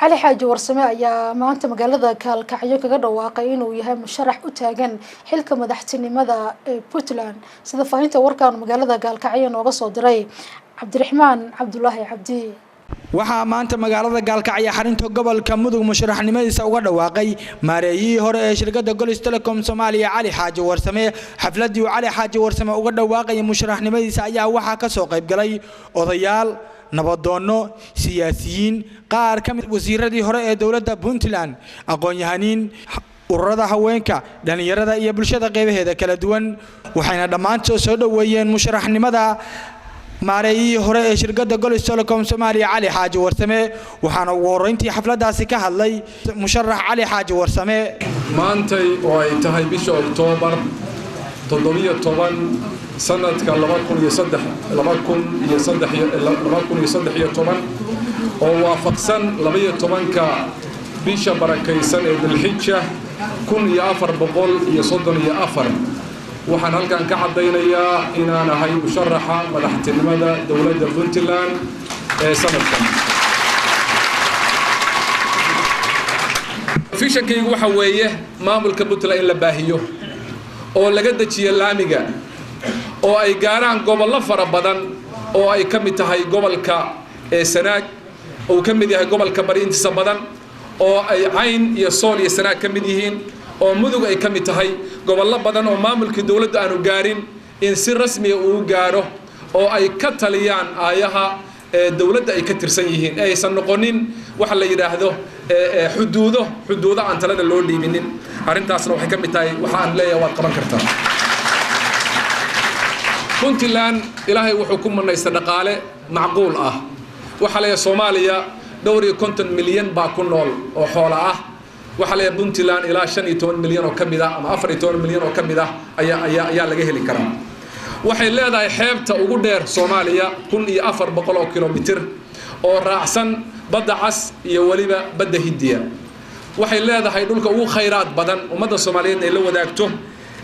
علي حاج ورسمة ayaa maanta magaalada Kalkacyo kaga dhawaaqay inuu yahay musharax u taagan xilka madaxtinimada ee Puntland sida faahinta warkaan magaalada Kalkacyo nooga soo diray Cabdiraxmaan Cabdullaahi Cabdi waxaa maanta magaalada Kalkacyo xarinta gobolka Mudug musharaxnimadiisa uga dhawaaqay maareeyihii hore ee shirkadda Golis Telecom Soomaaliya Cali Xaaji Warsame xafladii Cali Xaaji Warsame uga dhawaaqay musharaxnimadiisa ayaa waxaa ka soo qayb galay odayaal nabadoono siyaasiyiin qaar ka mid wasiiradii hore ee dawladda Puntland aqoon-yahaniin ururada haweenka dhalinyarada iyo bulshada qeybaheeda kala duwan waxayna dhamaantood soo dhaweeyeen musharaxnimada maareeyihii hore ee shirkadda Golis Telecom Soomaaliya Cali Xaaji Warsame waxaana ugu horeyntii xafladaasi ka hadlay musharax Cali Xaaji Warsame maantay oo ay tahay bisha Oktoobar 17 sanadka 2013 oo waafaqsan 12ka bisha barakaysan ee Dhulxijja 1434 waxaan halkan ka cadeynayaa inaan ahay musharaxa madaxtinimada dawladda Puntland ee sanadkan fishankaygu waxa weeye maamulka Puntland in la baahiyo oo laga dajiyo laamiga oo ay gaaraan gobollo fara badan oo ay ka mid tahay gobolka Sanaag oo ka mid yahay gobolka Bari intiisa badan oo ay Cayn iyo Sool iyo Sanaag ka mid yihiin oo Mudug ay ka mid tahay gobollo badan oo maamulka dawladda aanu gaarin in si rasmi ah uu gaaro oo ay ka taliyaan aayaha dawladda ay ka tirsan yihiin aysan noqonin waxa la yiraahdo xuduudo aan talada loo dhiibinin arintaasna waxay ka mid tahay waxa aan leeyahay waad qaban kartaa Puntland ilaahay wuxuu ku manaystay dhaqaale macquul ah waxa la Soomaaliya dhowr iyo 50 milyan baa ku nool oo xoolo ah waxa la Puntland ilaa 15 milyan oo kamid ah ama 14 milyan oo kamid ah ayaa laga heli karaa waxay leedahay xeebta ugu dheer Soomaaliya 1400 kilomitir oo raacsan badda cas iyo waliba badda Hindiya waxay leedahay dhulka ugu khayraad badan ummadda Soomaaliyeed ay la wadaagto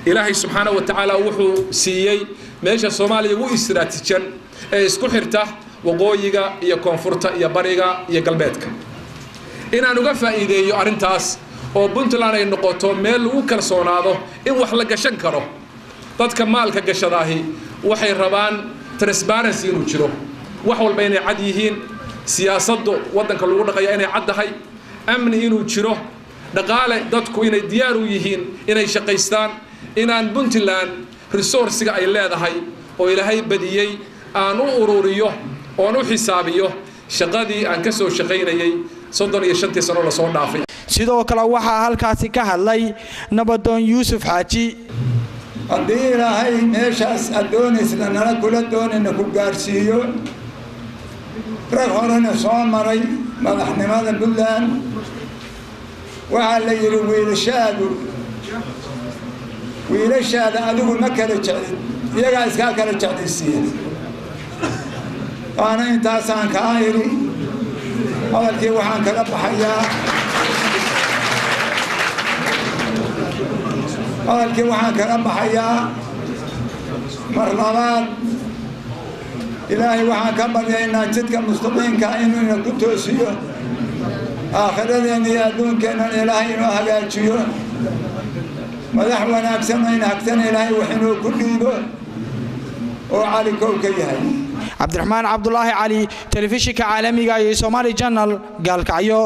ilaahay subhanahu wa ta'ala wuxuu siiyay meesha Soomaaliya ugu istiraatiijiyan ee isku xirta waqooyiga iyo koonfurta iyo bariga iyo galbeedka inaan uga faa'iideeyo arintaas oo Puntland ay noqoto meel lagu kalsoonaado in wax la gashan karo dadka maalka gashadaahi waxay rabaan transparency inuu jiro wax walba inay cad yihiin siyaasaddu wadanka lagu dhaqayo inay cad tahay amni inuu jiro dhaqaale dadku inay diyaar u yihiin inay shaqaystaan inaan Puntland resource-ga ay leedahay oo Ilaahay badiyay aan u ururiyo oo u xisaabiyo shaqadii aan ka soo shaqaynayay 35 sano la soo dhaafay sidoo kale waxa halkaasi ka hadlay nabadoon Yuusuf Xaaji haddii Ilaahay meeshaas adoonaysa nala kula doonayna ku gaarsiiyo rag horena soo maray madaxnimada Puntland waxa la yiri wiilashaada adigu ma kala jeclin iyaga iska kala jeclaysiin ana intaasaan ka ayri hadalkii waxaan kaga baxayaa mar labaad ilaahay waxaan ka baryaynaa jidka mustaqiimka inuu ku toosiyo aakhiradeenna iyo adduunkeena ilaahay inuu hagaajiyo madax wanaagsan in hagtan ilaahay waxinuu ku dhiibo oo cali kow ka yahay Cabdiraxmaan Cabdullaahi Cali telefishinka caalamiga ee Somali Channel Kalkacyo